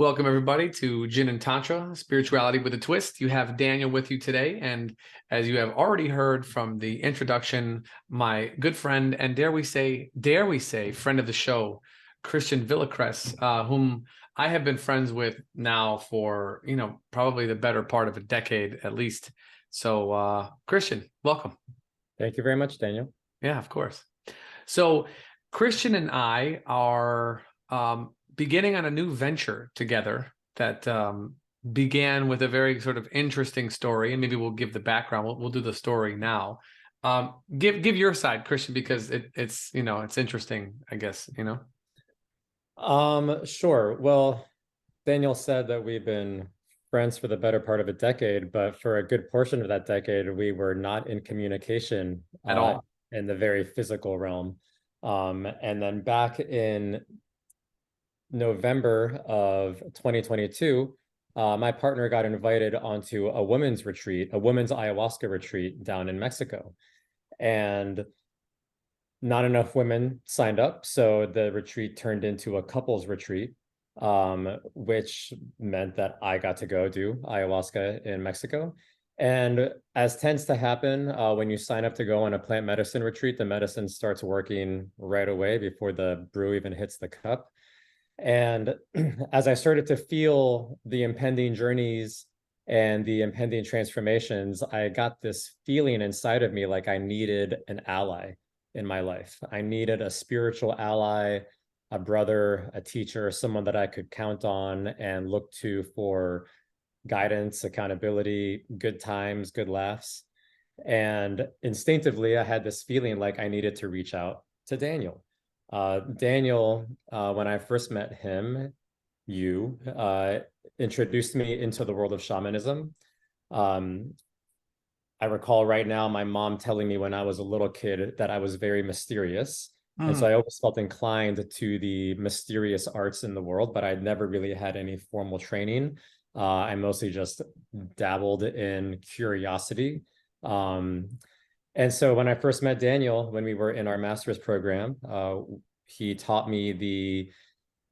Welcome, everybody, to Gin and Tantra, Spirituality with a Twist. You have Daniel with you today. And as you have already heard from the introduction, my good friend, and dare we say, friend of the show, Christian Villacres, whom I have been friends with now for, probably the better part of a decade at least. So, Christian, welcome. Thank you very much, Daniel. Yeah, of course. So, Christian and I are beginning on a new venture together that began with a very sort of interesting story, and maybe we'll give the background. We'll do the story now. Give your side, Christian, because it's it's interesting, I guess. Sure. Well, Daniel said that we've been friends for the better part of a decade, but for a good portion of that decade, we were not in communication At all. in the very physical realm. And then back in November of 2022, my partner got invited onto a women's retreat, a women's ayahuasca retreat down in Mexico. And not enough women signed up, so the retreat turned into a couples retreat, which meant that I got to go do ayahuasca in Mexico. And as tends to happen, when you sign up to go on a plant medicine retreat, the medicine starts working right away before the brew even hits the cup. And as I started to feel the impending journeys and the impending transformations, I got this feeling inside of me like I needed an ally in my life. I needed a spiritual ally, a brother, a teacher, someone that I could count on and look to for guidance, accountability, good times, good laughs. And instinctively, I had this feeling like I needed to reach out to Daniel. Daniel, when I first met him, you introduced me into the world of shamanism. I recall right now my mom telling me when I was a little kid that I was very mysterious. And so I always felt inclined to the mysterious arts in the world, but I'd never really had any formal training. I mostly just dabbled in curiosity. And so when I first met Daniel, when we were in our master's program, he taught me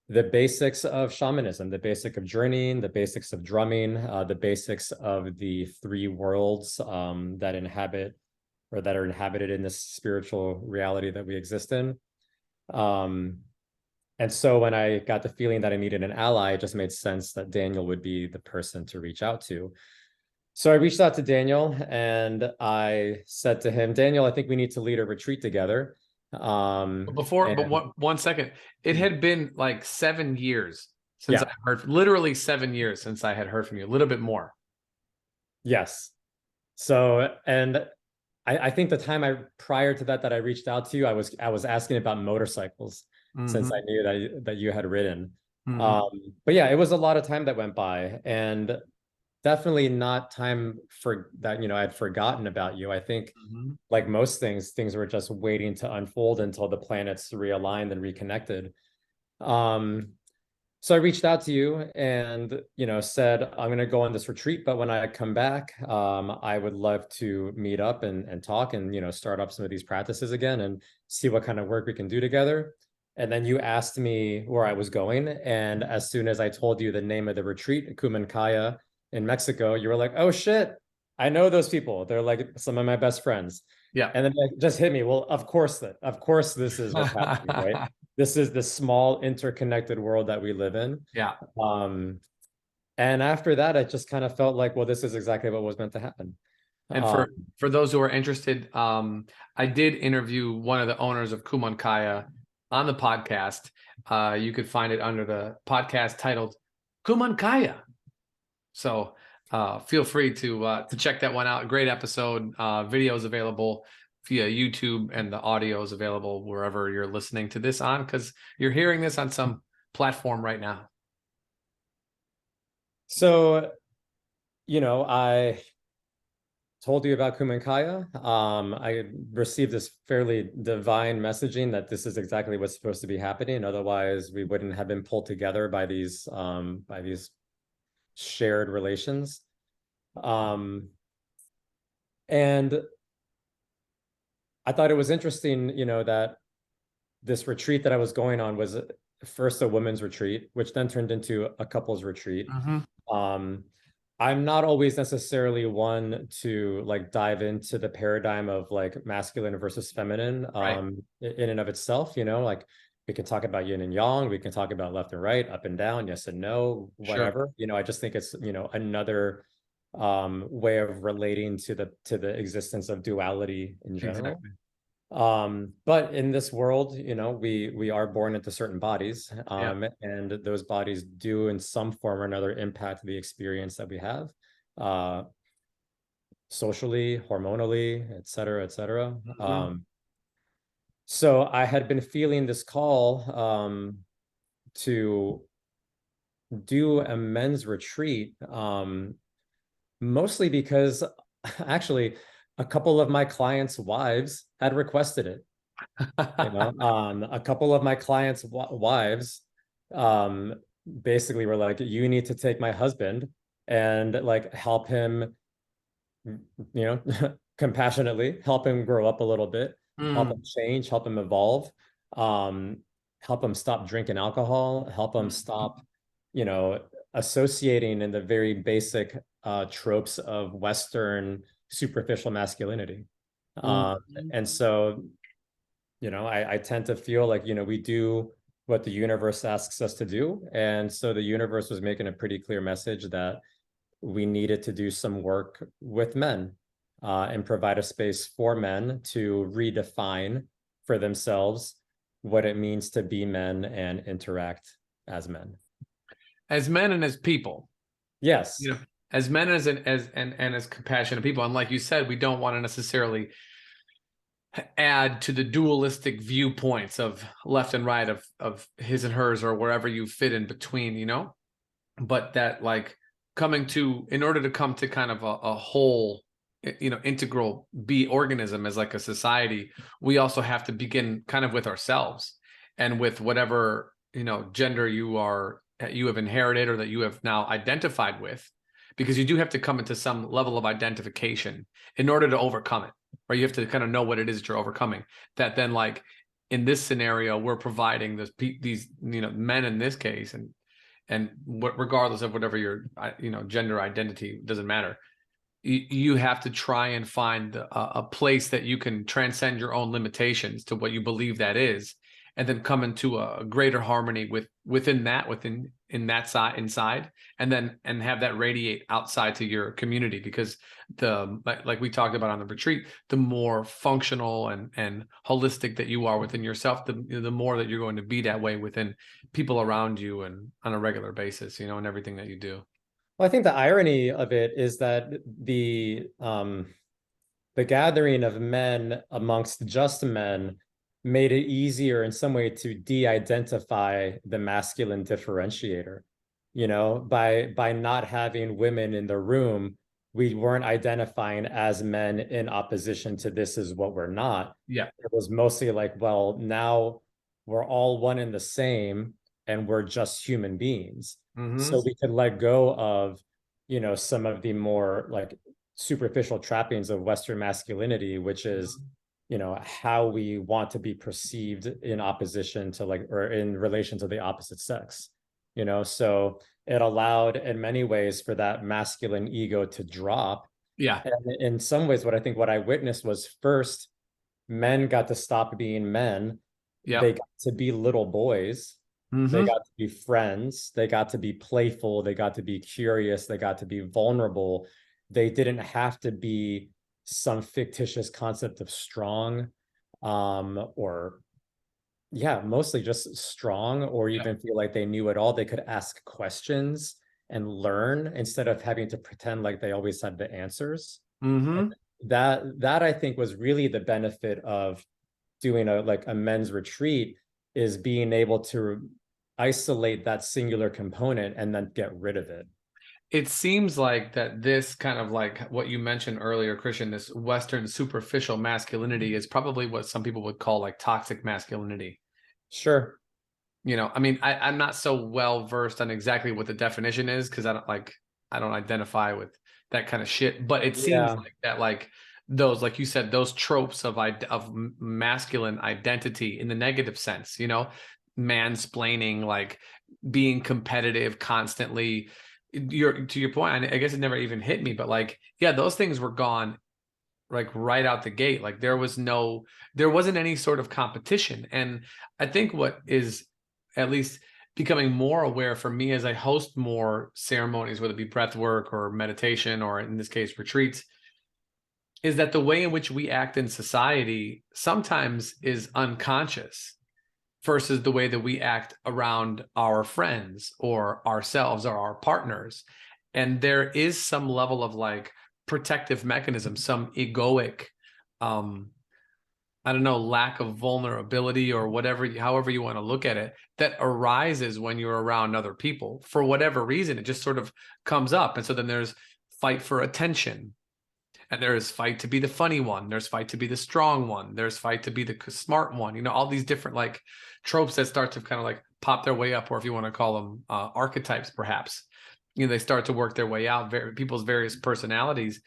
the basics of shamanism, the basic of journeying, the basics of drumming, the basics of the three worlds that inhabit or that are inhabited in this spiritual reality that we exist in. And so when I got the feeling that I needed an ally, it just made sense that Daniel would be the person to reach out to. So I reached out to Daniel and I said to him, Daniel, I think we need to lead a retreat together. But one second, it had been like 7 years since I heard, literally 7 years since I had heard from you, a little bit more. Yes. So, and I think the time prior to that I reached out to you, I was asking about motorcycles since I knew that you had ridden. But yeah, it was a lot of time that went by, and definitely not time for that, I'd forgotten about you. I think like most things were just waiting to unfold until the planets realigned and reconnected. So I reached out to you and, said, I'm going to go on this retreat, but when I come back, I would love to meet up and talk and, start up some of these practices again and see what kind of work we can do together. And then you asked me where I was going. And as soon as I told you the name of the retreat, Kumankaya in Mexico, you were like, oh shit, I know those people. They're like some of my best friends. Yeah. And then it just hit me. Well, of course this is what's happening, right? This is the small interconnected world that we live in. Yeah. And after that, I just kind of felt like, well, this is exactly what was meant to happen. And for those who are interested, I did interview one of the owners of Kumankaya on the podcast. You could find it under the podcast titled Kumankaya. So feel free to check that one out. Great episode. Videos available via YouTube, and the audio is available wherever you're listening to this on, because you're hearing this on some platform right now. So, I told you about Kumankaya. I received this fairly divine messaging that this is exactly what's supposed to be happening. Otherwise, we wouldn't have been pulled together by these shared relations. And I thought it was interesting, that this retreat that I was going on was first a women's retreat, which then turned into a couples retreat. Mm-hmm. Um, I'm not always necessarily one to like dive into the paradigm of like masculine versus feminine Right. in and of itself, you know, like we can talk about yin and yang, we can talk about left and right, up and down, yes and no, Sure. whatever. You know, I just think it's, you know, another way of relating to the existence of duality in general. Exactly. But in this world, you know, we are born into certain bodies, Yeah. and those bodies do in some form or another impact the experience that we have, uh, socially, hormonally, et cetera, et cetera. Mm-hmm. So I had been feeling this call to do a men's retreat, mostly because actually a couple of my clients' wives had requested it. You know, a couple of my clients' wives um, basically were like, you need to take my husband and like help him, you know, compassionately help him grow up a little bit, help him Mm. change, help him evolve, um, help him stop drinking alcohol, help him Mhm. stop, you know, associating in the very basic tropes of Western superficial masculinity. Um, Mhm. and so you know, I tend to feel like, you know, we do what the universe asks us to do. And so the universe was making a pretty clear message that we needed to do some work with men and provide a space for men to redefine for themselves what it means to be men and interact as men. As men and as people, Yes, you know, as men and as compassionate people, and like you said, we don't want to necessarily add to the dualistic viewpoints of left and right of his and hers or wherever you fit in between, you know, but that like coming to in order to come to kind of a whole, you know, integral be organism as like a society, we also have to begin kind of with ourselves and with whatever, you know, gender you have inherited or that you have now identified with, because you do have to come into some level of identification in order to overcome it, right? You have to kind of know what it is that you're overcoming, that then like in this scenario we're providing these, you know, men in this case, and what, regardless of whatever your, you know, gender identity, doesn't matter, you have to try and find a place that you can transcend your own limitations to what you believe that is, and then come into a greater harmony within in that side inside, and then and have that radiate outside to your community, because the like we talked about on the retreat, the more functional and holistic that you are within yourself, the more that you're going to be that way within people around you and on a regular basis, you know, and everything that you do. well, I think the irony of it is that the gathering of men amongst just men made it easier in some way to de-identify the masculine differentiator. You know, by not having women in the room, we weren't identifying as men in opposition to this is what we're not. Yeah. It was mostly like, well, now we're all one and the same, and we're just human beings. Mm-hmm. So we could let go of, you know, some of the more like superficial trappings of Western masculinity, which is, you know, how we want to be perceived in opposition to like, or in relation to the opposite sex, you know? So it allowed in many ways for that masculine ego to drop. Yeah. And in some ways, what I witnessed was first, men got to stop being men. They Yeah. got to be little boys. They Mm-hmm. got to be friends. They got to be playful. They got to be curious. They got to be vulnerable. They didn't have to be some fictitious concept of strong, or yeah, mostly just strong, or Yeah. even feel like they knew it all. They could ask questions and learn instead of having to pretend like they always had the answers. And Mm-hmm. that I think was really the benefit of doing a like a men's retreat, is being able to isolate that singular component and then get rid of it. It seems like that this kind of like what you mentioned earlier, Christian, this Western superficial masculinity is probably what some people would call like toxic masculinity. Sure. You know, I mean, I'm not so well versed on exactly what the definition is because I don't identify with that kind of shit. But it seems Yeah. like that, like those, like you said, those tropes of masculine identity in the negative sense, you know, mansplaining, like being competitive constantly. To your point, I guess it never even hit me, but like, yeah, those things were gone like right out the gate. Like there wasn't any sort of competition. And I think what is at least becoming more aware for me as I host more ceremonies, whether it be breath work or meditation, or in this case, retreats, is that the way in which we act in society sometimes is unconscious versus the way that we act around our friends or ourselves or our partners. And there is some level of like protective mechanism, some egoic, I don't know, lack of vulnerability or whatever, however you want to look at it, that arises when you're around other people for whatever reason. It just sort of comes up. And so then there's fight for attention. And there's fight to be the funny one. There's fight to be the strong one. There's fight to be the smart one. You know, all these different like tropes that start to kind of like pop their way up, or if you want to call them archetypes, perhaps. You know, they start to work their way out, people's various personalities.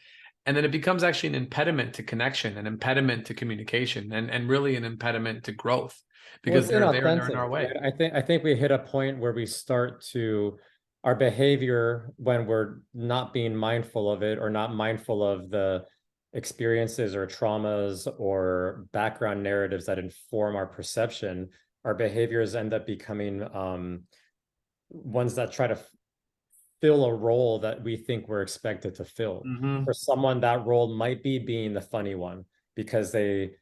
And then it becomes actually an impediment to connection, an impediment to communication, and really an impediment to growth, Well, because it's they're there and they're in inauthentic, our way. right? I think we hit a point where we start to our behavior when we're not being mindful of it or not mindful of the experiences or traumas or background narratives that inform our perception, our behaviors end up becoming ones that try to fill a role that we think we're expected to fill. Mm-hmm. For someone, that role might be being the funny one because they,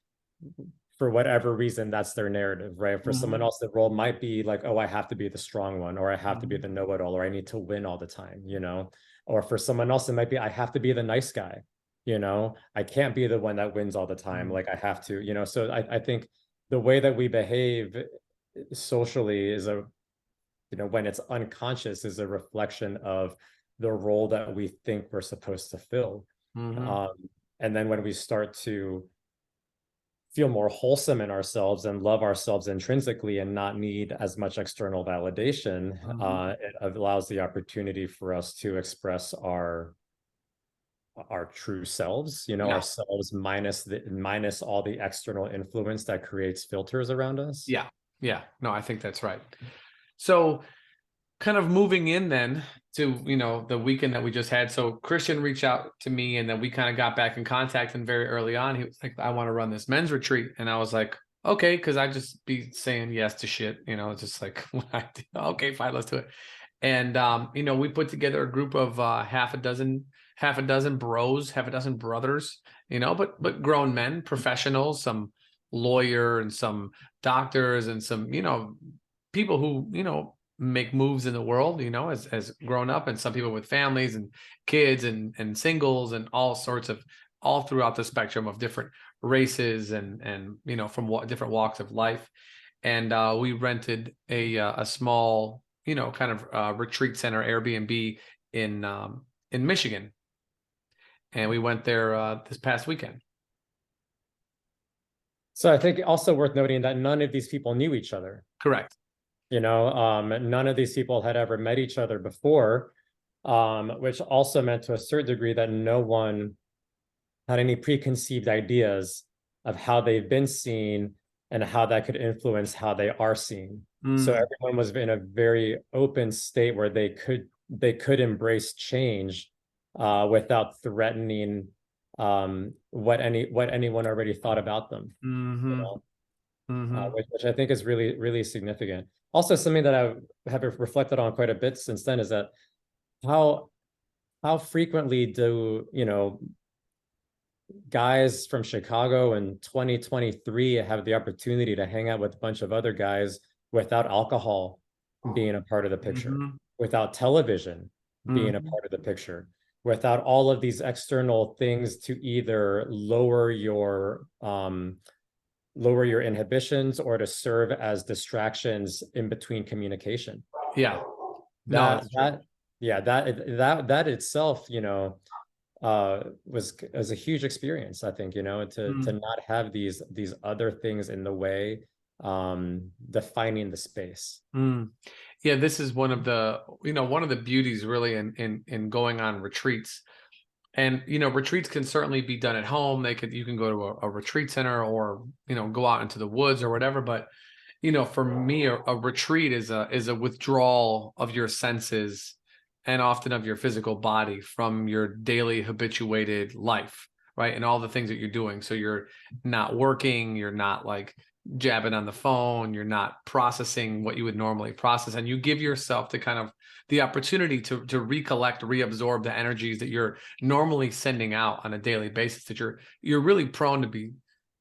for whatever reason, that's their narrative, right? For someone else, the role might be like, oh, I have to be the strong one, or I have to be the know-it-all, or I need to win all the time, you know? Or for someone else, it might be, I have to be the nice guy, you know? I can't be the one that wins all the time. Like I have to, you know? So I think the way that we behave socially is a, you know, when it's unconscious, is a reflection of the role that we think we're supposed to fill. And then when we start to feel more wholesome in ourselves and love ourselves intrinsically and not need as much external validation, it allows the opportunity for us to express our true selves, you know, ourselves minus all the external influence that creates filters around us. Yeah. No, I think that's right. So kind of moving in then to, you know, the weekend that we just had. So Christian reached out to me, and then we kind of got back in contact. And very early on, he was like, I want to run this men's retreat. And I was like, okay, because I just be saying yes to shit, you know, it's just like, okay, fine, let's do it. And, you know, we put together a group of half a dozen bros, half a dozen brothers, you know, but grown men, professionals, some lawyer and some doctors and some, you know, people who, you know, make moves in the world, you know, as grown up, and some people with families and kids and singles and all sorts of, all throughout the spectrum of different races and you know, from different walks of life. And we rented a small, you know, kind of retreat center, Airbnb in Michigan, and we went there this past weekend. So I think also worth noting that none of these people knew each other. Correct. You know, none of these people had ever met each other before, which also meant to a certain degree that no one had any preconceived ideas of how they've been seen and how that could influence how they are seen. So everyone was in a very open state where they could embrace change without threatening what anyone already thought about them. You know? Which I think is really, really significant. Also, something that I have reflected on quite a bit since then is that how frequently do, you know, guys from Chicago in 2023 have the opportunity to hang out with a bunch of other guys without alcohol being a part of the picture, without television being a part of the picture, without all of these external things to either lower your inhibitions or to serve as distractions in between communication. Yeah. That itself, you know, was a huge experience, I think, you know, to not have these other things in the way, defining the space. Yeah, this is one of the, you know, one of the beauties really in going on retreats. And, you know, retreats can certainly be done at home. You can go to a retreat center, or, you know, go out into the woods or whatever. But for me, a retreat is a withdrawal of your senses and often of your physical body from your daily habituated life, right? And all the things that you're doing. So you're not working, you're not like jabbing on the phone, you're not processing what you would normally process, and you give yourself the opportunity to recollect, reabsorb the energies that you're normally sending out on a daily basis, that you're really prone to be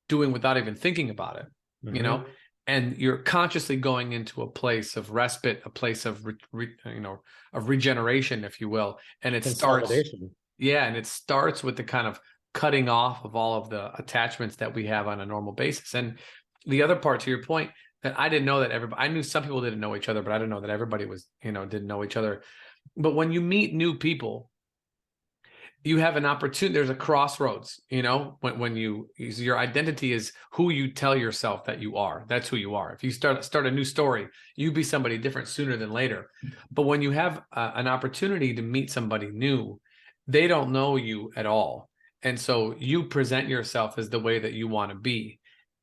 doing without even thinking about it, Mm-hmm. and you're consciously going into a place of respite, a place of of regeneration, if you will. And it starts, Consolidation. yeah, and it starts with the kind of cutting off of all of the attachments that we have on a normal basis. And the other part, to your point, that I didn't know that everybody, I knew some people didn't know each other, but I didn't know that everybody was, didn't know each other. But when you meet new people, you have an opportunity. There's a crossroads, when your identity is who you tell yourself that you are. That's who you are. If you start a new story, you be somebody different sooner than later. But when you have an opportunity to meet somebody new, they don't know you at all, and so you present yourself as the way that you want to be.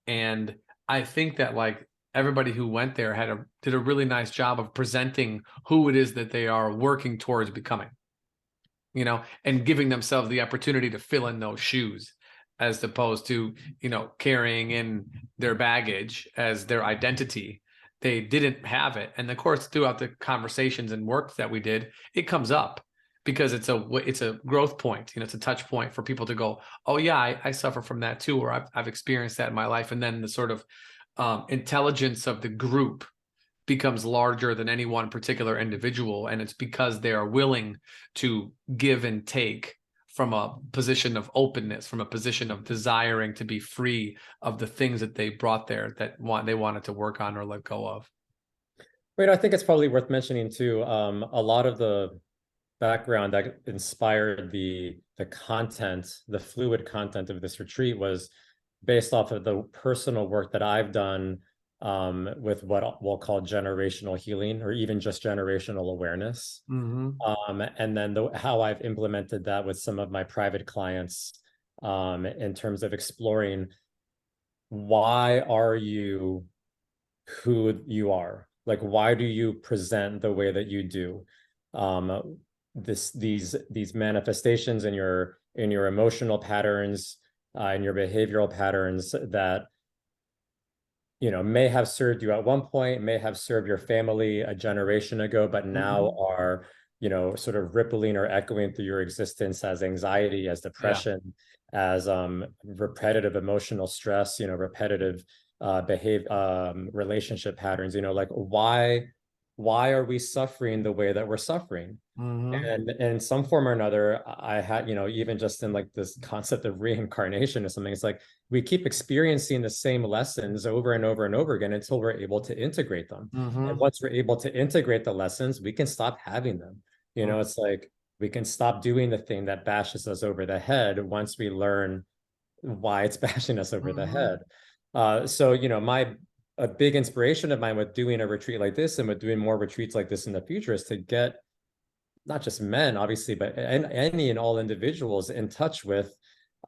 And I think that, like, everybody who went there did a really nice job of presenting who it is that they are working towards becoming, and giving themselves the opportunity to fill in those shoes, as opposed to, carrying in their baggage as their identity. They didn't have it. And of course, throughout the conversations and work that we did, it comes up because it's a growth point. It's a touch point for people to go, oh yeah, I suffer from that too, or I've experienced that in my life. And then the sort of intelligence of the group becomes larger than any one particular individual. And it's because they are willing to give and take from a position of openness, from a position of desiring to be free of the things that they brought there that they wanted to work on or let go of. Wait, I think it's probably worth mentioning too. A lot of the background that inspired the content, the fluid content of this retreat was based off of the personal work that I've done with what we'll call generational healing, or even just generational awareness. Mm-hmm. And then how I've implemented that with some of my private clients in terms of exploring, why are you who you are? Like, why do you present the way that you do? These manifestations in your emotional patterns, in your behavioral patterns that may have served you at one point, may have served your family a generation ago, but now Mm-hmm. are sort of rippling or echoing through your existence as anxiety, as Yeah. depression, as repetitive emotional stress, repetitive relationship patterns. Like, why are we suffering the way that we're suffering? Mm-hmm. And in some form or another, I had, even just in like this concept of reincarnation or something, it's like we keep experiencing the same lessons over and over and over again until we're able to integrate them. And Mm-hmm. once we're able to integrate the lessons, we can stop having them. It's like we can stop doing the thing that bashes us over the head once we learn why it's bashing us over the Mm-hmm. head. So, a big inspiration of mine with doing a retreat like this and with doing more retreats like this in the future is to get not just men, obviously, but any and all individuals in touch with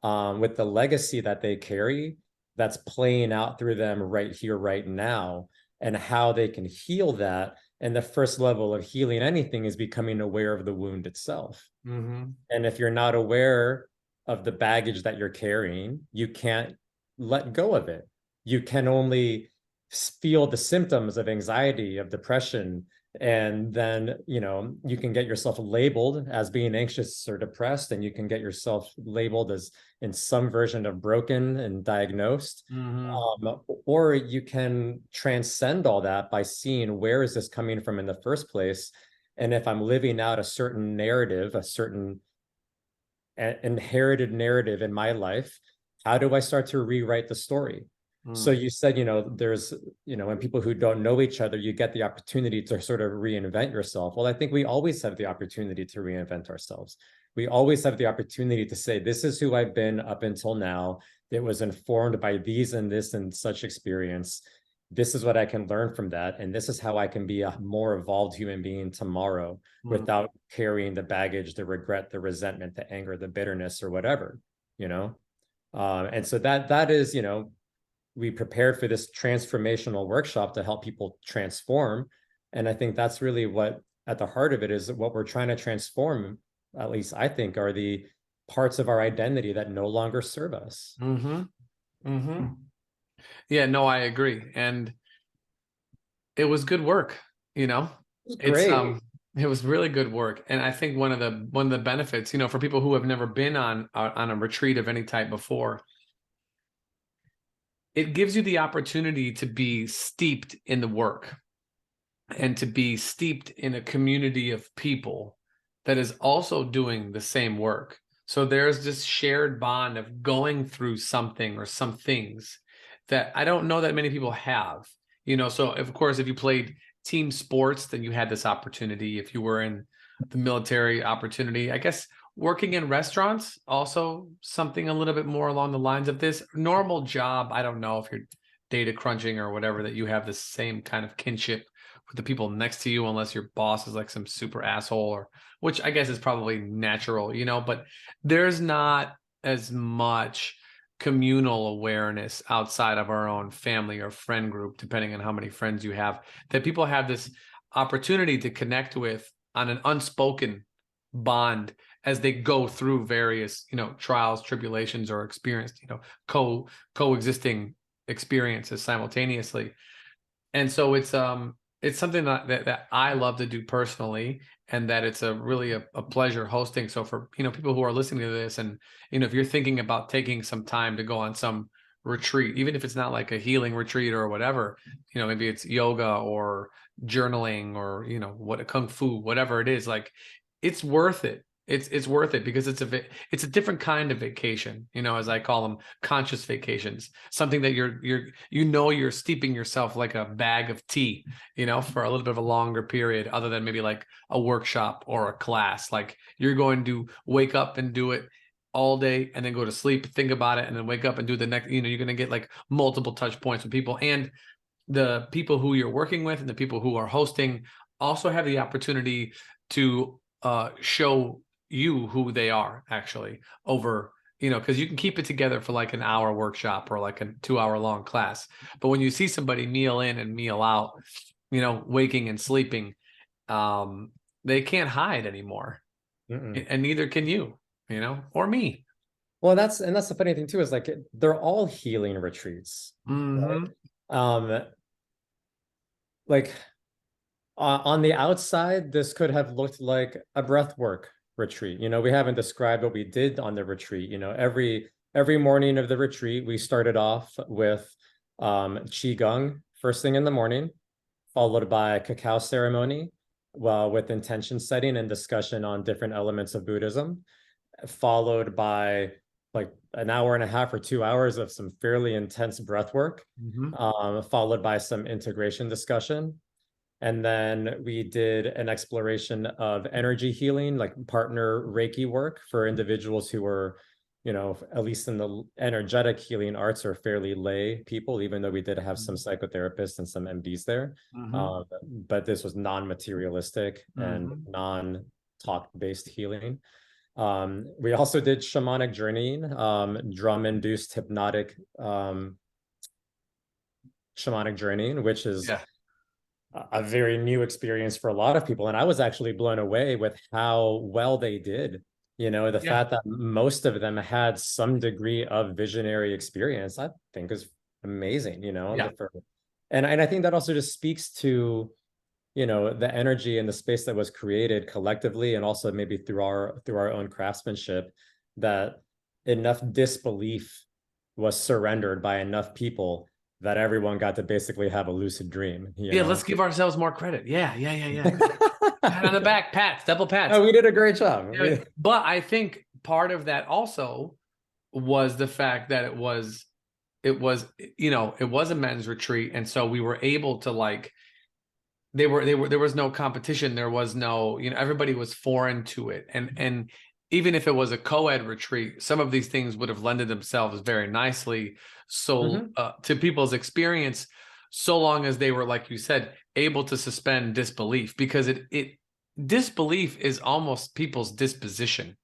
the legacy that they carry that's playing out through them right here, right now, and how they can heal that. And the first level of healing anything is becoming aware of the wound itself. Mm-hmm. And if you're not aware of the baggage that you're carrying, you can't let go of it. You can only feel the symptoms of anxiety, of depression, and then you can get yourself labeled as being anxious or depressed, and you can get yourself labeled as in some version of broken and diagnosed. Mm-hmm. Or you can transcend all that by seeing, where is this coming from in the first place? And if I'm living out a certain narrative, a certain inherited narrative in my life, how do I start to rewrite the story? So you said, there's, when people who don't know each other, you get the opportunity to sort of reinvent yourself. Well, I think we always have the opportunity to reinvent ourselves. We always have the opportunity to say, this is who I've been up until now. It was informed by these and this and such experience. This is what I can learn from that. And this is how I can be a more evolved human being tomorrow Mm-hmm. without carrying the baggage, the regret, the resentment, the anger, the bitterness, or whatever, And so that is, we prepared for this transformational workshop to help people transform. And I think that's really what at the heart of it is what we're trying to transform, at least I think, are the parts of our identity that no longer serve us. Mm-hmm. Mm-hmm. Yeah, no, I agree. And it was good work, you know. It's Great. it was really good work. And I think one of the benefits, you know, for people who have never been on a retreat of any type before, it gives you the opportunity to be steeped in the work and to be steeped in a community of people that is also doing the same work. So there's this shared bond of going through something or some things that I don't know that many people have. You know, so of course, if you played team sports, then you had this opportunity. If you were in the military, opportunity, I guess working in restaurants, also something a little bit more along the lines of this. Normal job, I don't know if you're data crunching or whatever, that you have the same kind of kinship with the people next to you, unless your boss is like some super asshole, or which I guess is probably natural, you know, but there's not as much communal awareness outside of our own family or friend group, depending on how many friends you have, that people have this opportunity to connect with on an unspoken bond as they go through various, you know, trials, tribulations, or experienced, you know, coexisting experiences simultaneously. And so it's something that I love to do personally, and that it's a really a pleasure hosting. So for, you know, people who are listening to this, and, you know, if you're thinking about taking some time to go on some retreat, even if it's not like a healing retreat or whatever, you know, maybe it's yoga or journaling or, you know, what, kung fu, whatever it is, like, it's worth it. It's worth it because it's a different kind of vacation, you know, as I call them, conscious vacations. Something that you're steeping yourself like a bag of tea, you know, for a little bit of a longer period, other than maybe like a workshop or a class. Like, you're going to wake up and do it all day and then go to sleep, think about it, and then wake up and do the next, you know, you're going to get like multiple touch points with people, and the people who you're working with and the people who are hosting also have the opportunity to show you who they are actually over, you know, because you can keep it together for like an hour workshop or like a 2 hour long class, but when you see somebody meal in and meal out, you know, waking and sleeping, they can't hide anymore. Mm-mm. And neither can you know, or me. Well, that's the funny thing too, is like they're all healing retreats, right? Mm-hmm. Um, like on the outside, this could have looked like a breathwork retreat. You know, we haven't described what we did on the retreat. You know, every morning of the retreat, we started off with qigong first thing in the morning, followed by a cacao ceremony, well, with intention setting and discussion on different elements of Buddhism, followed by like an hour and a half or 2 hours of some fairly intense breath work, Mm-hmm. followed by some integration discussion. And then we did an exploration of energy healing, like partner Reiki work for individuals who were, you know, at least in the energetic healing arts, are fairly lay people, even though we did have some psychotherapists and some MDs there. Mm-hmm. But this was non-materialistic and Mm-hmm. non-talk based healing. We also did shamanic journeying, drum-induced hypnotic shamanic journeying, which is Yeah. a very new experience for a lot of people. And I was actually blown away with how well they did. You know, the Yeah. fact that most of them had some degree of visionary experience, I think is amazing, you know. Yeah. And I think that also just speaks to, you know, the energy and the space that was created collectively, and also maybe through our own craftsmanship, that enough disbelief was surrendered by enough people that everyone got to basically have a lucid dream, you Yeah, know. let's give ourselves more credit. Yeah. Pat on the back, pat, double pats. Oh, we did a great job. Yeah, but I think part of that also was the fact that it was, you know, it was a men's retreat, and so we were able to, like, there was no competition, there was no, you know, everybody was foreign to it, and even if it was a co-ed retreat, some of these things would have lended themselves very nicely, so Mhm. to people's experience, so long as they were, like you said, able to suspend disbelief, because it disbelief is almost people's disposition,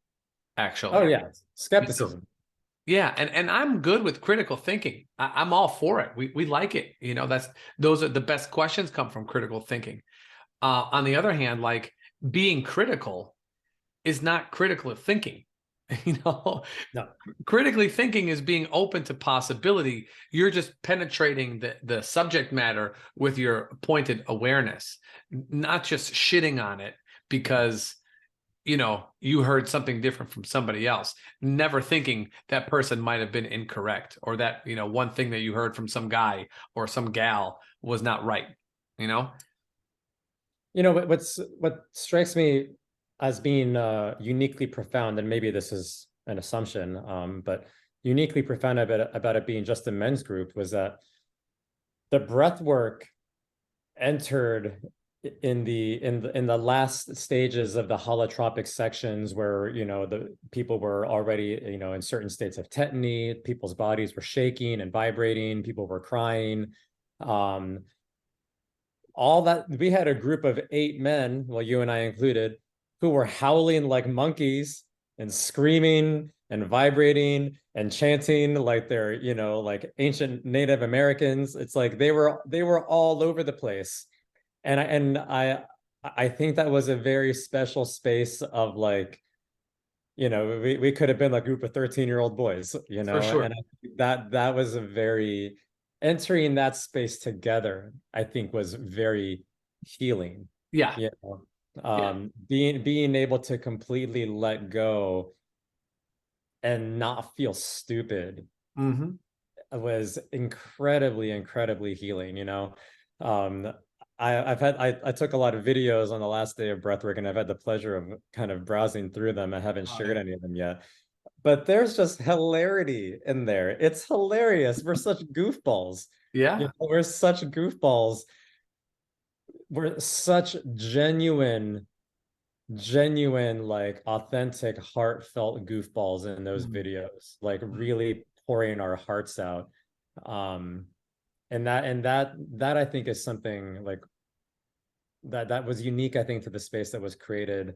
Oh actually. yeah, You know, skepticism. Yeah, and I'm good with critical thinking. I'm all for it. We like it. You know, those are the best questions come from critical thinking. On the other hand, like being critical is not critical of thinking. You know, No. critically thinking is being open to possibility. You're just penetrating the subject matter with your pointed awareness, not just shitting on it because you know you heard something different from somebody else, never thinking that person might have been incorrect, or that you know one thing that you heard from some guy or some gal was not right, you know. You know, what strikes me as being uniquely profound, and maybe this is an assumption, but uniquely profound about it being just a men's group, was that the breath work entered in the last stages of the holotropic sections, where you know the people were already, you know, in certain states of tetany, people's bodies were shaking and vibrating, people were crying. All that, we had a group of 8 men, well, you and I included, who were howling like monkeys and screaming and vibrating and chanting like they're, you know, like ancient Native Americans. It's like they were all over the place. And I think that was a very special space of, like, you know, we could have been like a group of 13-year-old boys, you For know, sure. and I think that was a very, entering that space together, I think, was very healing. Yeah. You know, Yeah. being able to completely let go and not feel stupid Hmm. was incredibly, incredibly healing, you know. Um, I took a lot of videos on the last day of breathwork, and I've had the pleasure of kind of browsing through them. I haven't Oh, shared yeah. any of them yet, but there's just hilarity in there. It's hilarious. We're such goofballs. You Yeah. know, we're such goofballs. We're such genuine, like authentic, heartfelt goofballs in those Mm. videos, like really pouring our hearts out. Um, and that I think is something like that was unique, I think, to the space that was created.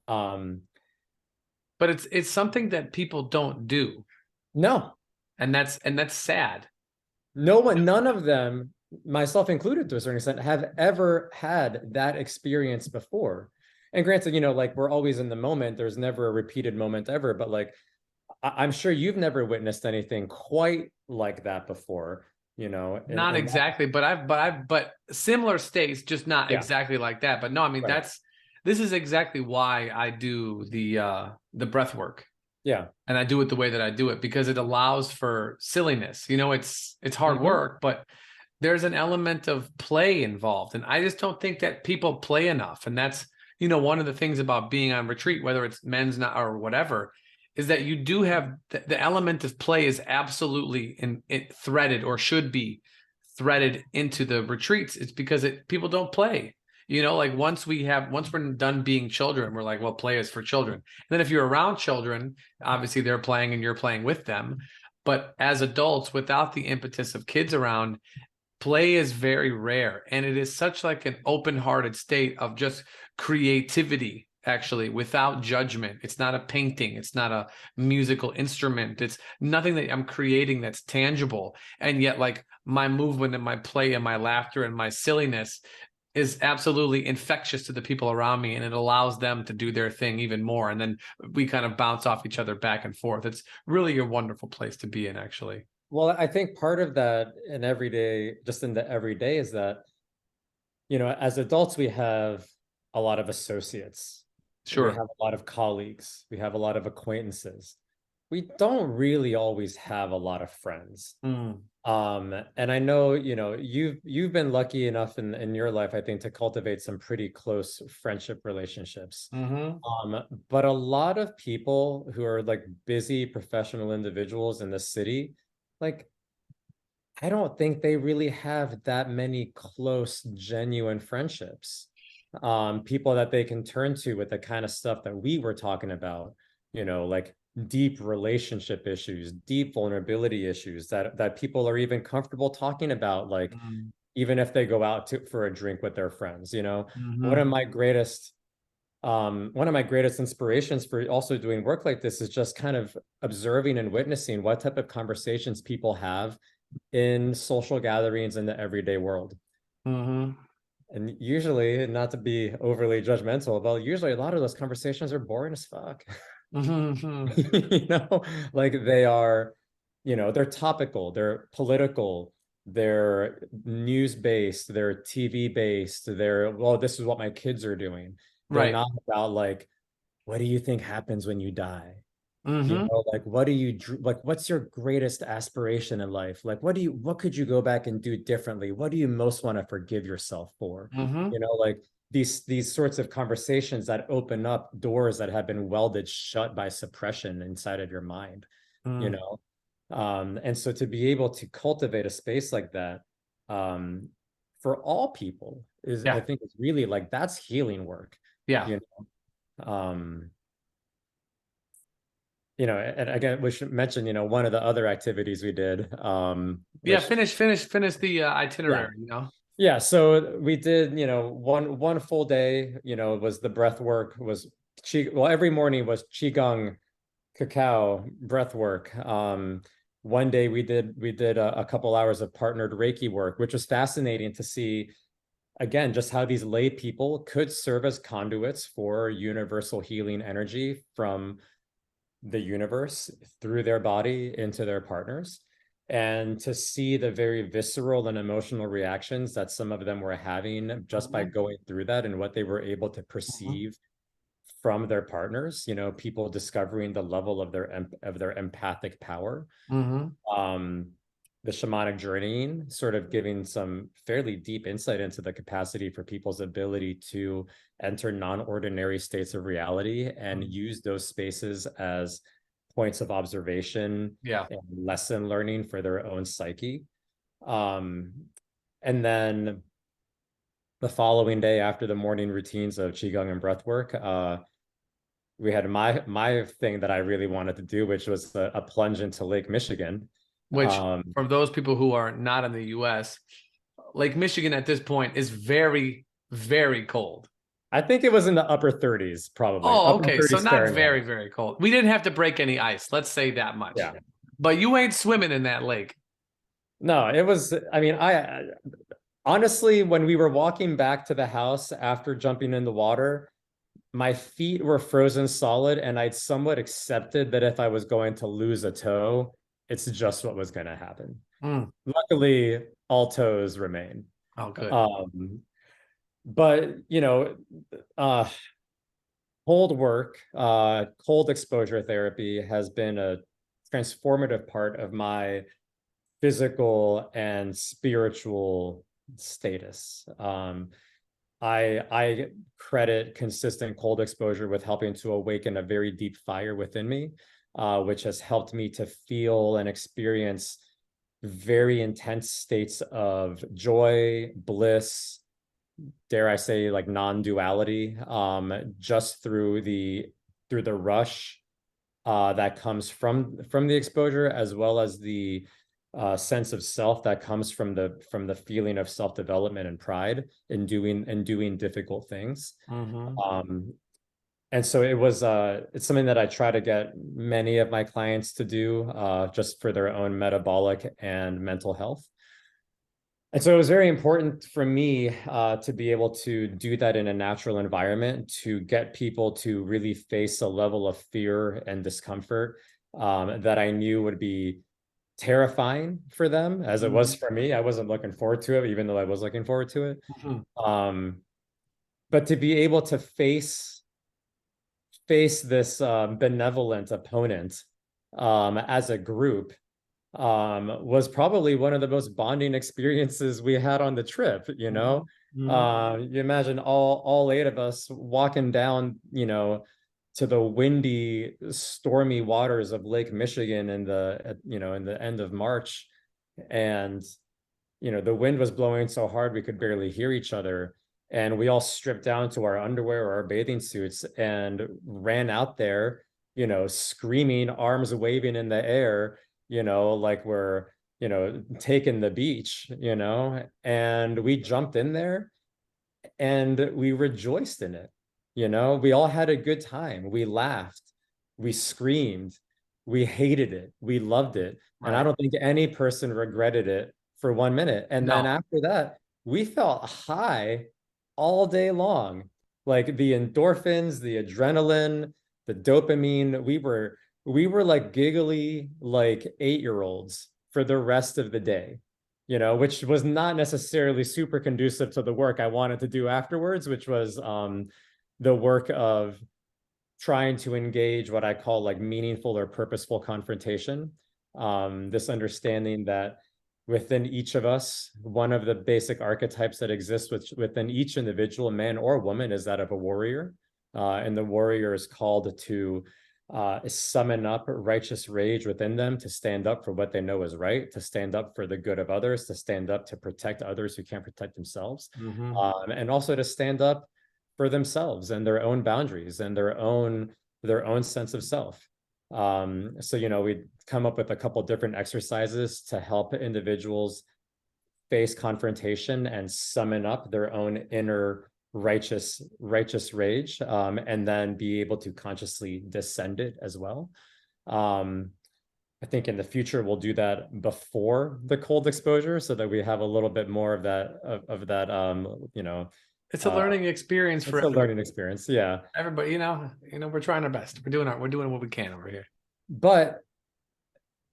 Um, But it's something that people don't do, no, and that's sad. no one, none of them, myself included to a certain extent, have ever had that experience before. And granted, you know, like, we're always in the moment. There's never a repeated moment ever, but like, I'm sure you've never witnessed anything quite like that before, you know, Not and that, exactly, but similar states, just not yeah, exactly like that. But no, I mean right. this is exactly why I do the breath work, Yeah. and I do it the way that I do it because it allows for silliness. You know, it's hard Hmm. work, but there's an element of play involved, and I just don't think that people play enough. And that's, you know, one of the things about being on retreat, whether it's men's not or whatever, is that you do have the element of play is absolutely it threaded, or should be threaded into the retreats. It's because people don't play. You know, like once we're done being children, we're like, well, play is for children. And then if you're around children, obviously they're playing and you're playing with them. But as adults, without the impetus of kids around, play is very rare, and it is such like an open-hearted state of just creativity, actually, without judgment. It's not a painting, it's not a musical instrument, it's nothing that I'm creating that's tangible. And yet, like, my movement and my play and my laughter and my silliness is absolutely infectious to the people around me, and it allows them to do their thing even more, and then we kind of bounce off each other back and forth. It's really a wonderful place to be in, actually. Well, I think part of that in everyday, just in the everyday, is that, you know, as adults, we have a lot of associates, we Sure. have a lot of colleagues, we have a lot of acquaintances. We don't really always have a lot of friends. Mm. And I know, you know, you've been lucky enough in your life, I think, to cultivate some pretty close friendship relationships. Mm-hmm. But a lot of people who are like busy professional individuals in the city, like, I don't think they really have that many close, genuine friendships. People that they can turn to with the kind of stuff that we were talking about, you know, like deep relationship issues, deep vulnerability issues that people are even comfortable talking about, like, Mm. even if they go out for a drink with their friends, you know. One Mm-hmm. of my greatest one of my greatest inspirations for also doing work like this is just kind of observing and witnessing what type of conversations people have in social gatherings in the everyday world. Mm-hmm. And usually, not to be overly judgmental, but usually a lot of those conversations are boring as fuck. Mm-hmm. You know, like they are, they're topical, they're political, they're news-based, they're TV-based, they're, well, this is what my kids are doing. They're Right. not about like, what do you think happens when you die? Mm-hmm. Like, what do you like, what's your greatest aspiration in life? Like, what could you go back and do differently? What do you most want to forgive yourself for? Mm-hmm. Like these sorts of conversations that open up doors that have been welded shut by suppression inside of your mind, you Mm. know? And so to be able to cultivate a space like that, um, for all people is, I Yeah. think, is really like, that's healing work, Yeah. you know? And again, we should mention, one of the other activities we did, Yeah. which, Finish the yeah, itinerary, you know? yeah. So we did, one full day, was the breath work was well, every morning was Qigong, cacao, breath work. One day we did a couple hours of partnered Reiki work, which was fascinating to see, again, just how these lay people could serve as conduits for universal healing energy from the universe through their body into their partners, and to see the very visceral and emotional reactions that some of them were having just by Mm-hmm. going through that, and what they were able to perceive from their partners, people discovering the level of their empathic power. Mm-hmm. um, the shamanic journeying sort of giving some fairly deep insight into the capacity for people's ability to enter non-ordinary states of reality and Mm-hmm. use those spaces as points of observation Yeah. and lesson learning for their own psyche. Um, and then the following day, after the morning routines of qigong and breath work, we had my thing that I really wanted to do, which was a plunge into Lake Michigan. Which, for those people who are not in the US, Lake Michigan at this point is very, very cold. I think it was in the upper 30s, probably Oh, upper okay. So 30s not Fahrenheit. very, very cold. We didn't have to break any ice. Let's say that much. Yeah. But you ain't swimming in that lake. No, it was, I mean, I honestly, when we were walking back to the house after jumping in the water, my feet were frozen solid, and I'd somewhat accepted that if I was going to lose a toe, it's just what was going to happen. Mm. Luckily, all toes remain. Oh, good. But uh, cold work, cold exposure therapy has been a transformative part of my physical and spiritual status. I credit consistent cold exposure with helping to awaken a very deep fire within me, which has helped me to feel and experience very intense states of joy, bliss, dare I say, like non-duality, just through the rush that comes from the exposure, as well as the sense of self that comes from the feeling of self-development and pride in doing difficult things. Mm-hmm. And so it's something that I try to get many of my clients to do, just for their own metabolic and mental health. And so it was very important for me to be able to do that in a natural environment, to get people to really face a level of fear and discomfort that I knew would be terrifying for them, as it was for me. I wasn't looking forward to it, even though I was looking forward to it. Mm-hmm. But to be able to face this benevolent opponent as a group was probably one of the most bonding experiences we had on the trip. You imagine all eight of us walking down, to the windy, stormy waters of Lake Michigan in the end of March, and the wind was blowing so hard we could barely hear each other. And we all stripped down to our underwear or our bathing suits and ran out there, screaming, arms waving in the air, like we're, taking the beach, and we jumped in there and we rejoiced in it. You know, we all had a good time. We laughed, we screamed, we hated it, we loved it. And I Right. don't think any person regretted it for 1 minute. And then No. after that, we felt high all day long. Like the endorphins, the adrenaline, the dopamine, we were like giggly like 8-year-olds for the rest of the day, you know, which was not necessarily super conducive to the work I wanted to do afterwards, which was the work of trying to engage what I call like meaningful or purposeful confrontation. This understanding that within each of us, one of the basic archetypes that exists within each individual, man or woman, is that of a warrior. And the warrior is called to summon up righteous rage within them, to stand up for what they know is right, to stand up for the good of others, to stand up to protect others who can't protect themselves, Mm-hmm. and also to stand up for themselves and their own boundaries and their own sense of self. So, you know, we come up with a couple different exercises to help individuals face confrontation and summon up their own inner righteous rage, and then be able to consciously descend it as well. I think in the future we'll do that before the cold exposure, so that we have a little bit more of that you know, It's a learning experience for it's a everybody. learning experience. Yeah. Everybody, we're trying our best. We're doing what we can over here. But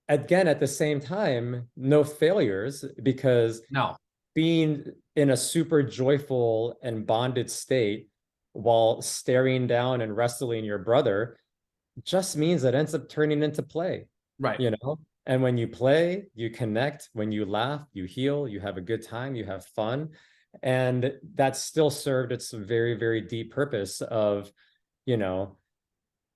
again, at the same time, no failures, because No. being in a super joyful and bonded state while staring down and wrestling your brother just means it ends up turning into play, Right. you know? And when you play, you connect. When you laugh, you heal, you have a good time, you have fun. And that still served its very, very deep purpose of, you know,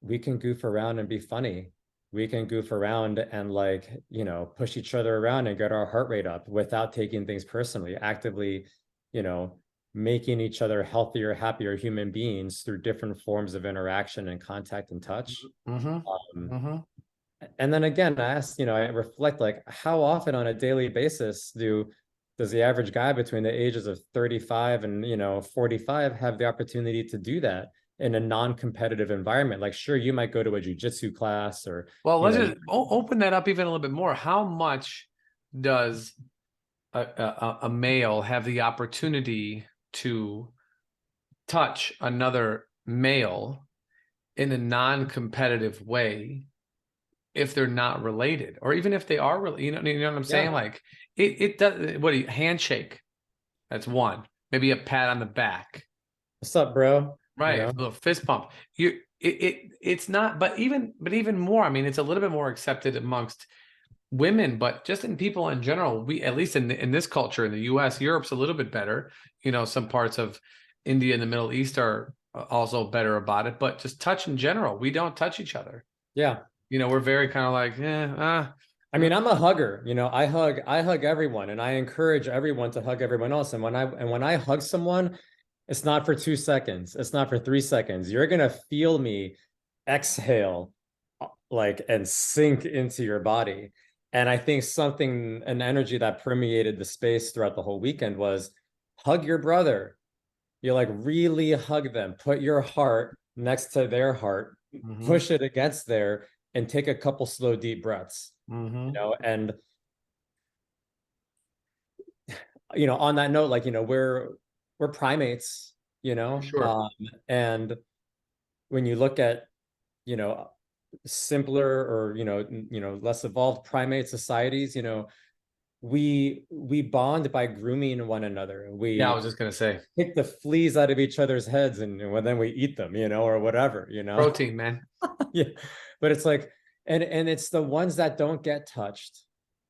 we can goof around and be funny. We can goof around and, like, you know, push each other around and get our heart rate up without taking things personally, actively, you know, making each other healthier, happier human beings through different forms of interaction and contact and touch. Mm-hmm. Um, Mm-hmm. and then again, I ask, you know, I reflect, like, how often on a daily basis does the average guy between the ages of 35 and, you know, 45 have the opportunity to do that in a non-competitive environment? Like, sure, you might go to a jujitsu class, or, Well, you let's know, just open that up even a little bit more. How much does a male have the opportunity to touch another male in a non-competitive way if they're not related, or even if they are related? You know what I'm saying? yeah, Like it does. What do you handshake? That's one. Maybe a pat on the back. what's up, bro? You Right, know, a little fist pump. It's not, but even more. I mean, it's a little bit more accepted amongst women, but just in people in general. We, at least in this culture in the U.S., Europe's a little bit better. You know, some parts of India and the Middle East are also better about it. But just touch in general, we don't touch each other. yeah. You know, we're very kind of like, I mean, I'm a hugger, you know, I hug everyone, and I encourage everyone to hug everyone else. And when I hug someone, it's not for 2 seconds. It's not for 3 seconds. You're gonna feel me exhale, like, and sink into your body. And I think an energy that permeated the space throughout the whole weekend was hug your brother. You, like, really hug them. Put your heart next to their heart, mm-hmm, push it against there, and take a couple slow, deep breaths. mm-hmm, You know, and you know, on that note, like, you know, we're primates, you for know, sure. and when you look at, you know, simpler, or, you know, less evolved primate societies, you know, we bond by grooming one another. Yeah, I We was just gonna say pick the fleas out of each other's heads, and well, then we eat them, you know, or whatever, you know. protein, man. Yeah, but it's like, and it's the ones that don't get touched,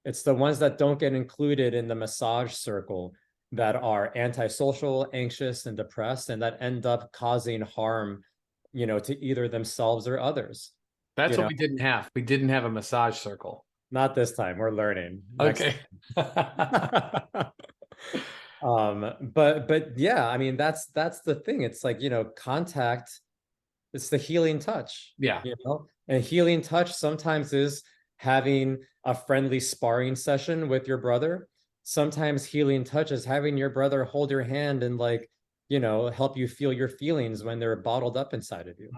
it's the ones that don't get included in the massage circle, that are antisocial, anxious, and depressed, and that end up causing harm, you know, to either themselves or others, That's you what know. we didn't have. We didn't have a massage circle. Not this time, we're learning next Okay. time. But yeah, I mean, that's the thing. It's like, you know, contact, it's the healing touch, Yeah. you know, and healing touch sometimes is having a friendly sparring session with your brother. Sometimes healing touch is having your brother hold your hand and, like, you know, help you feel your feelings when they're bottled up inside of you,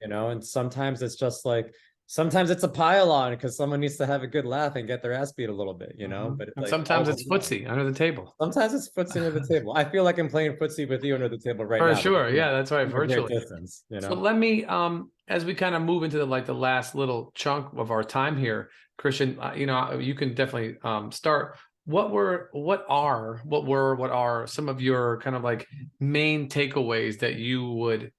you know, and sometimes it's just like, sometimes it's a pile on because someone needs to have a good laugh and get their ass beat a little bit, you know, but it's And like sometimes all it's the time. footsie under the table. Sometimes it's footsie under the table. I feel like I'm playing footsie with you under the table right For now, because sure. Yeah, that's right. we're a great Virtually. distance, you So know? let me, as we kind of move into the last little chunk of our time here, Christian, you can definitely start. What are some of your kind of like main takeaways that you would,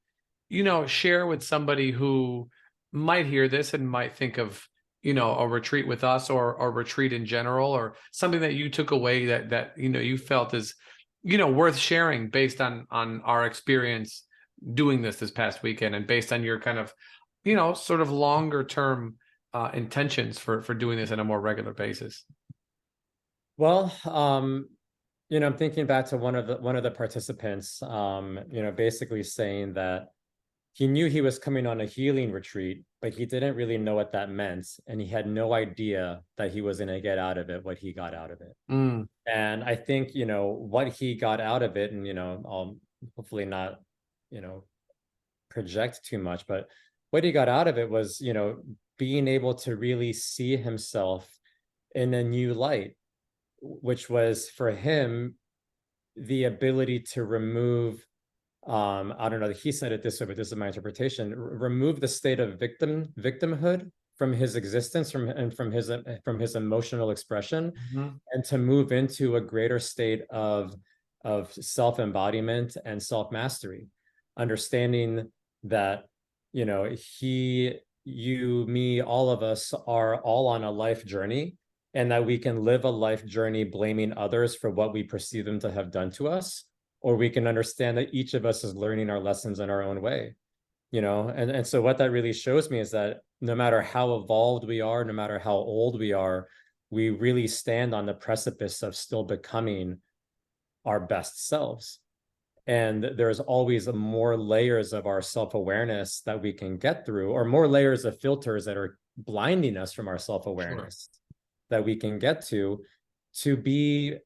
share with somebody who might hear this and might think of, a retreat with us or a retreat in general, or something that you took away that you felt is, worth sharing based on our experience doing this past weekend, and based on your kind of, sort of longer term intentions for doing this on a more regular basis. Well, you know, I'm thinking back to one of the participants, you know, basically saying that he knew he was coming on a healing retreat, but he didn't really know what that meant. And he had no idea that he was going to get out of it what he got out of it. Mm, And I think, you know, what he got out of it, and, you know, I'll hopefully not, you know, project too much, but what he got out of it was, you know, being able to really see himself in a new light, which was for him the ability to remove, I don't know, he said it this way, but this is my interpretation, remove the state of victimhood from his existence, from his emotional expression, mhm. and to move into a greater state of self-embodiment and self-mastery, understanding that, you know, you, me, all of us are all on a life journey, and that we can live a life journey blaming others for what we perceive them to have done to us, or we can understand that each of us is learning our lessons in our own way, you know. And so what that really shows me is that no matter how evolved we are, no matter how old we are, we really stand on the precipice of still becoming our best selves. And there's always more layers of our self-awareness that we can get through, or more layers of filters that are blinding us from our Sure. self-awareness that we can get to be,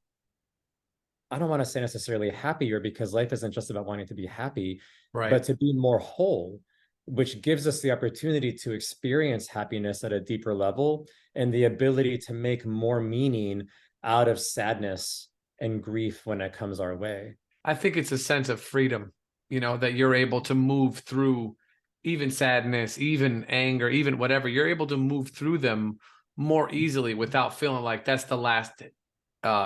I don't want to say necessarily happier, because life isn't just about wanting to be happy, but Right. to be more whole, which gives us the opportunity to experience happiness at a deeper level, and the ability to make more meaning out of sadness and grief when it comes our way. I think it's a sense of freedom, that you're able to move through even sadness, even anger, even whatever. You're able to move through them more easily without feeling like that's the last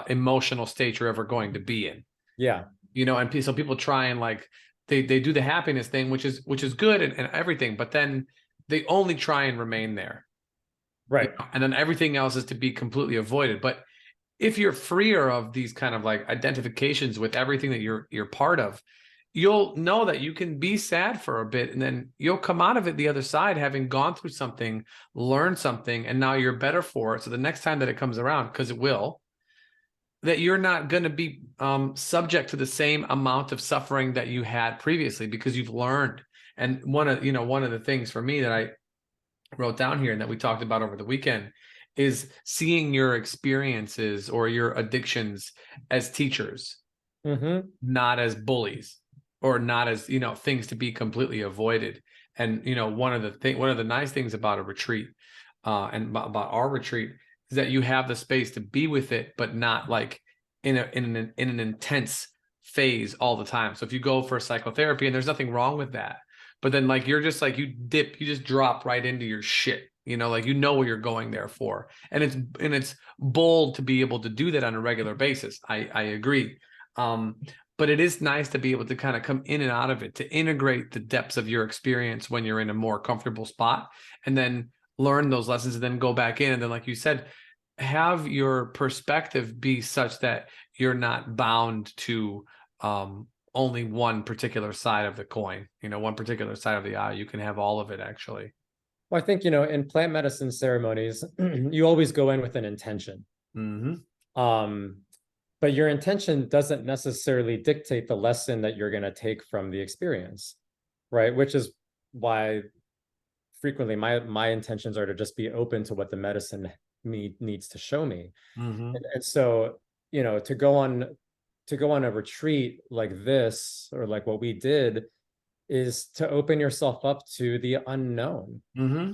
emotional state you're ever going to be in. Yeah, And so people try and like they do the happiness thing, which is good and everything, but then they only try and remain there. right. And then everything else is to be completely avoided. But if you're freer of these kind of like identifications with everything that you're part of, you'll know that you can be sad for a bit, and then you'll come out of it the other side having gone through something, learned something, and now you're better for it. So the next time that it comes around, because it will, that you're not going to be subject to the same amount of suffering that you had previously, because you've learned. And one of the things for me that I wrote down here and that we talked about over the weekend is seeing your experiences or your addictions as teachers, Mm-hmm. not as bullies, or not as, things to be completely avoided. And, one of the nice things about a retreat, and about our retreat, is that you have the space to be with it, but not like in an intense phase all the time. So if you go for psychotherapy, and there's nothing wrong with that, but then like you're just like you just drop right into your shit, like what you're going there for. And it's bold to be able to do that on a regular basis. I agree. But it is nice to be able to kind of come in and out of it, to integrate the depths of your experience when you're in a more comfortable spot, and then learn those lessons, and then go back in. And then, like you said, have your perspective be such that you're not bound to only one particular side of the coin, one particular side of the eye. You can have all of it, actually. Well, I think, you know, in plant medicine ceremonies, you always go in with an intention. Mm-hmm. Um, but your intention doesn't necessarily dictate the lesson that you're going to take from the experience, right? Which is why frequently my intentions are to just be open to what the medicine needs to show me. Mm-hmm. And so, you know, to go on to go on a retreat like this, or like what we did, is to open yourself up to the unknown, Mm-hmm.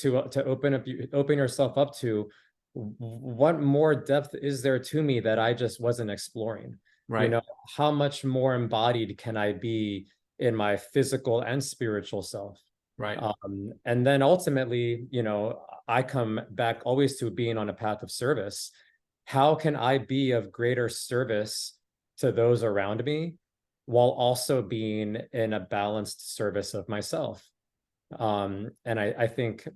to open yourself up to what more depth is there to me that I just wasn't exploring. Right. How much more embodied can I be in my physical and spiritual self? Right. And then ultimately, I come back always to being on a path of service. How can I be of greater service to those around me while also being in a balanced service of myself? And I think,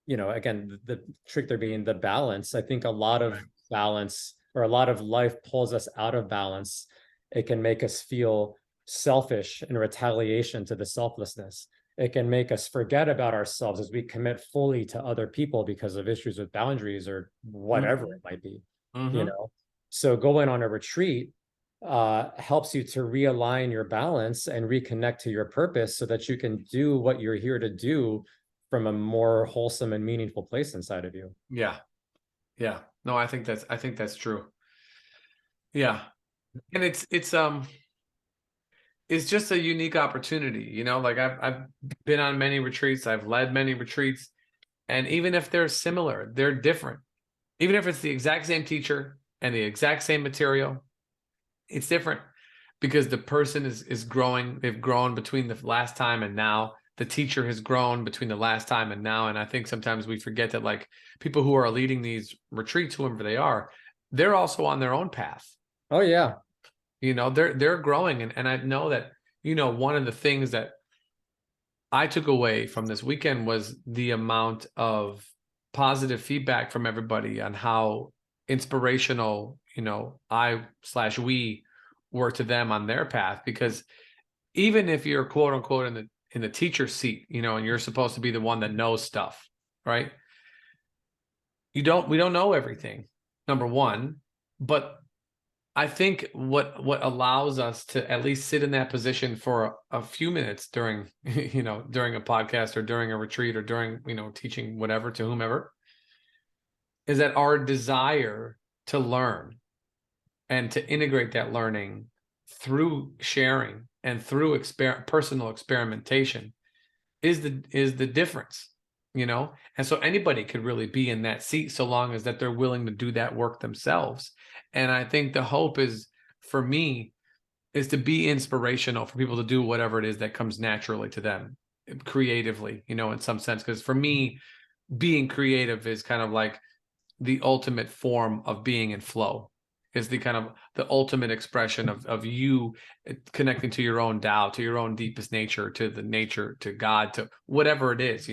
again, the trick there being the balance. I think a lot of balance, or a lot of life, pulls us out of balance. It can make us feel selfish in retaliation to the selflessness. It can make us forget about ourselves as we commit fully to other people because of issues with boundaries or whatever Mm-hmm. it might be. Mm-hmm. So going on a retreat helps you to realign your balance and reconnect to your purpose so that you can do what you're here to do from a more wholesome and meaningful place inside of you. Yeah. Yeah. No, I think that's true. Yeah. And it's just a unique opportunity, like I've been on many retreats, I've led many retreats, and even if they're similar, they're different. Even if it's the exact same teacher and the exact same material, it's different because the person is growing. They've grown between the last time and now. The teacher has grown between the last time and now. And I think sometimes we forget that, like, people who are leading these retreats, whoever they are, they're also on their own path. Oh yeah. They're growing. And I know that, one of the things that I took away from this weekend was the amount of positive feedback from everybody on how inspirational, we were to them on their path. Because even if you're quote unquote in the teacher seat, and you're supposed to be the one that knows stuff, right? We don't know everything, number one, but I think what allows us to at least sit in that position for a few minutes during during a podcast or during a retreat or during teaching whatever to whomever, is that our desire to learn and to integrate that learning through sharing and through personal experimentation is the difference. And so anybody could really be in that seat so long as that they're willing to do that work themselves. And I think the hope is, for me, is to be inspirational for people to do whatever it is that comes naturally to them creatively, in some sense. Because for me, being creative is kind of like the ultimate form of being in flow, is the kind of the ultimate expression of you connecting to your own Tao, to your own deepest nature, to the nature, to God, to whatever it is,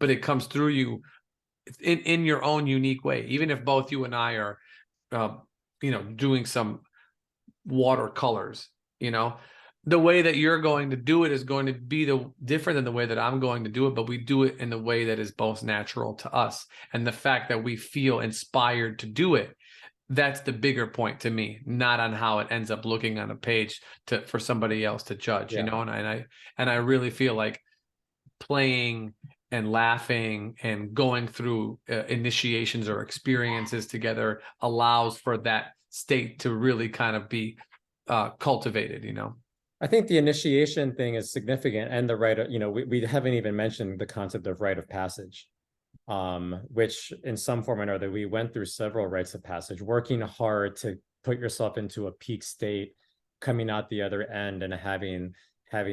but it comes through you in your own unique way. Even if both you and I are, doing some watercolors, the way that you're going to do it is going to be different than the way that I'm going to do it, but we do it in the way that is most natural to us. And the fact that we feel inspired to do it, that's the bigger point to me, not on how it ends up looking on a page for somebody else to judge, Yeah. and I really feel like playing and laughing and going through initiations or experiences together allows for that state to really kind of be cultivated. I think the initiation thing is significant, and the rite of, we haven't even mentioned the concept of rite of passage, which in some form or another, we went through several rites of passage, working hard to put yourself into a peak state, coming out the other end and having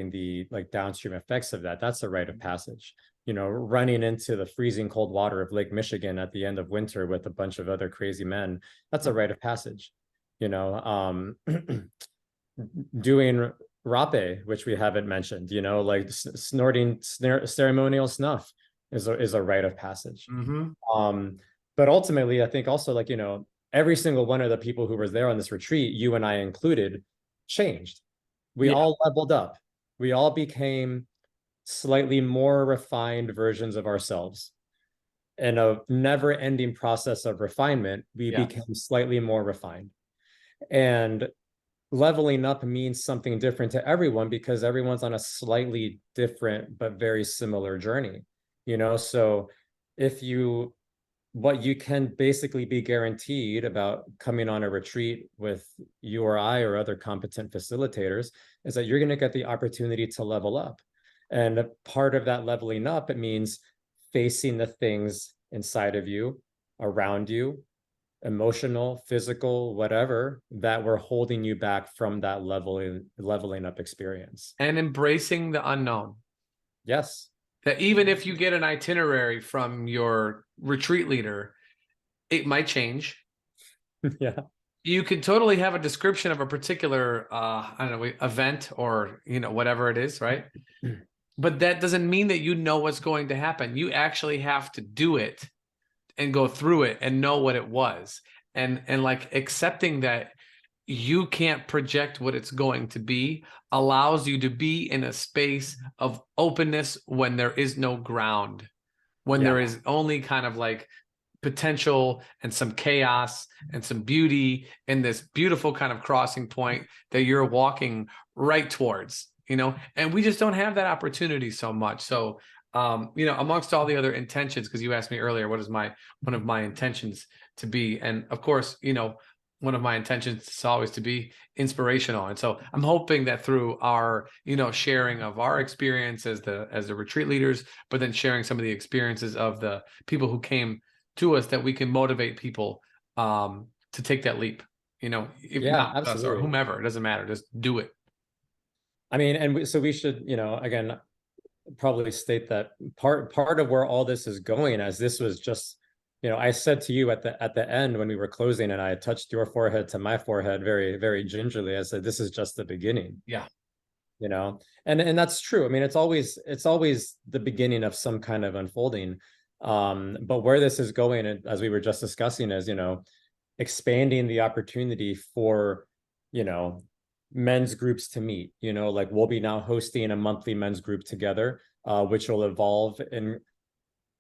the like downstream effects of that. That's a rite of passage. Running into the freezing cold water of Lake Michigan at the end of winter with a bunch of other crazy men, that's a rite of passage. Doing rape, which we haven't mentioned, like snorting ceremonial snuff is a rite of passage. Mm-hmm. But ultimately, I think also, like, every single one of the people who was there on this retreat, you and I included, changed. We all leveled up. We all became slightly more refined versions of ourselves. In a never-ending process of refinement, we became slightly more refined. And leveling up means something different to everyone because everyone's on a slightly different but very similar journey. So if you what you can basically be guaranteed about coming on a retreat with you or I or other competent facilitators is that you're going to get the opportunity to level up. And part of that leveling up, it means facing the things inside of you, around you, emotional, physical, whatever, that were holding you back from that leveling up experience. And embracing the unknown. Yes. That even if you get an itinerary from your retreat leader, it might change. Yeah. You could totally have a description of a particular I don't know, event or whatever it is, right? But that doesn't mean that you know what's going to happen. You actually have to do it and go through it and know what it was. And like accepting that you can't project what it's going to be allows you to be in a space of openness when there is no ground, when there is only kind of like potential and some chaos and some beauty in this beautiful kind of crossing point that you're walking right towards, and we just don't have that opportunity so much. So amongst all the other intentions, because you asked me earlier, what is one of my intentions to be? And of course, one of my intentions is always to be inspirational. And so I'm hoping that through our, sharing of our experience as the retreat leaders, but then sharing some of the experiences of the people who came to us, that we can motivate people to take that leap, if not us or whomever, it doesn't matter, just do it. I mean, and so we should, again, probably state that part of where all this is going, as this was just, I said to you at the end when we were closing, and I touched your forehead to my forehead very, very gingerly. I said, this is just the beginning. Yeah. And that's true. I mean, it's always the beginning of some kind of unfolding. But where this is going, as we were just discussing, is, expanding the opportunity for, men's groups to meet, like we'll be now hosting a monthly men's group together, which will evolve in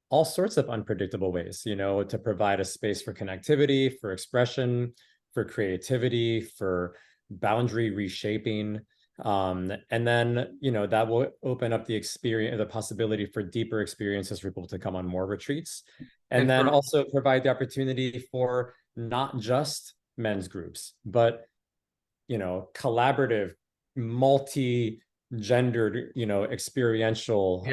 all sorts of unpredictable ways, to provide a space for connectivity, for expression, for creativity, for boundary reshaping. And then, that will open up the possibility for deeper experiences for people to come on more retreats. And then also provide the opportunity for not just men's groups, but collaborative, multi-gendered, experiential,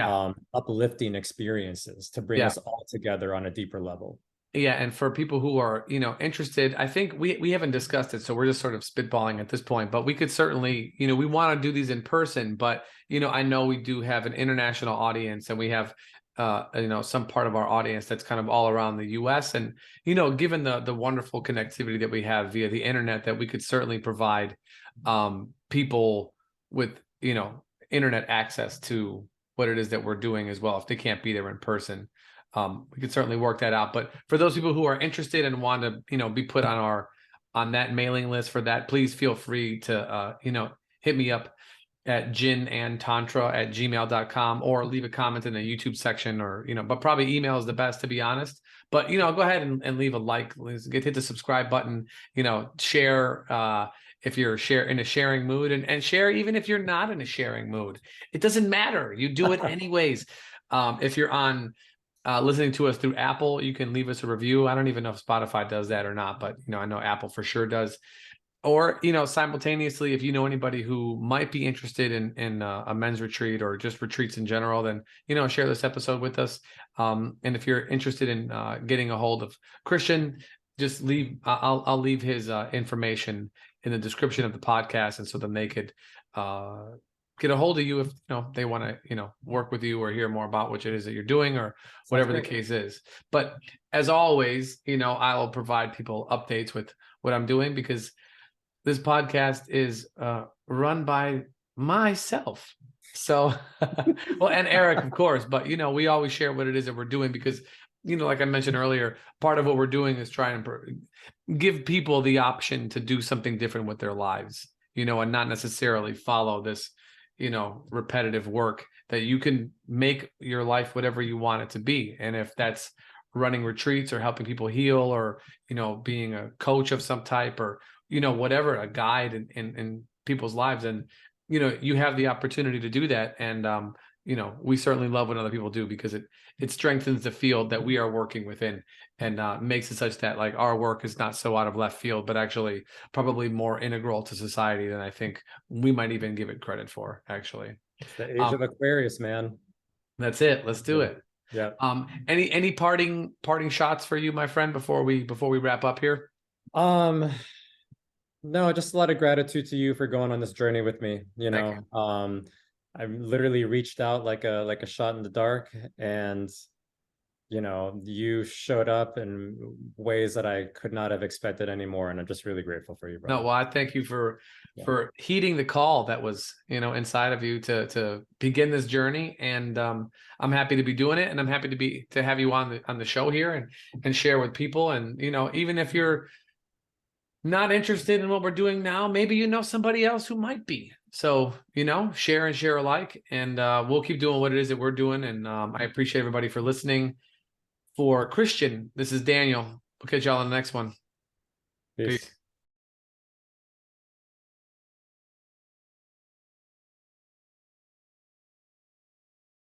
uplifting experiences to bring us all together on a deeper level. Yeah, and for people who are, interested, I think we haven't discussed it, so we're just sort of spitballing at this point, but we could certainly, we want to do these in person, but, I know we do have an international audience, and we have some part of our audience that's kind of all around the US. And, given the wonderful connectivity that we have via the internet, that we could certainly provide people with, internet access to what it is that we're doing as well, if they can't be there in person. We could certainly work that out. But for those people who are interested and want to, be put on that mailing list for that, please feel free to, hit me up at jinandtantra@gmail.com, or leave a comment in the YouTube section, or, but probably email is the best, to be honest. But, go ahead and leave a like, hit the subscribe button, share, if you're in a sharing mood, and share even if you're not in a sharing mood. It doesn't matter. You do it anyways. If you're on listening to us through Apple, you can leave us a review. I don't even know if Spotify does that or not, but, I know Apple for sure does. Or, simultaneously, if you know anybody who might be interested in a men's retreat or just retreats in general, then, share this episode with us. And if you're interested in getting a hold of Christian, just I'll leave his information in the description of the podcast. And so then they could get a hold of you if they want to work with you or hear more about what it is that you're doing, or whatever the case is. But as always, I'll provide people updates with what I'm doing, because this podcast is run by myself. So, well, and Eric, of course, but, we always share what it is that we're doing, because, like I mentioned earlier, part of what we're doing is trying to give people the option to do something different with their lives, and not necessarily follow this, repetitive work, that you can make your life whatever you want it to be. And if that's running retreats, or helping people heal, or, being a coach of some type, or, whatever, a guide in people's lives, and, you have the opportunity to do that. And, we certainly love what other people do, because it strengthens the field that we are working within, and makes it such that like our work is not so out of left field, but actually probably more integral to society than I think we might even give it credit for, actually. It's the age of Aquarius, man. That's it. Let's do it. Yeah. Any parting shots for you, my friend, before we wrap up here? No, just a lot of gratitude to you for going on this journey with me. I literally reached out like a shot in the dark, and you showed up in ways that I could not have expected anymore, and I'm just really grateful for you, brother. No, well, I thank you for heeding the call that was inside of you to begin this journey, and I'm happy to be doing it, and I'm happy to have you on the show here and share with people, and even if you're not interested in what we're doing now, maybe somebody else who might be. So share and share alike, and we'll keep doing what it is that we're doing, and I appreciate everybody for listening. For Christian, this is Daniel. We'll catch y'all on the next one. Peace. Peace.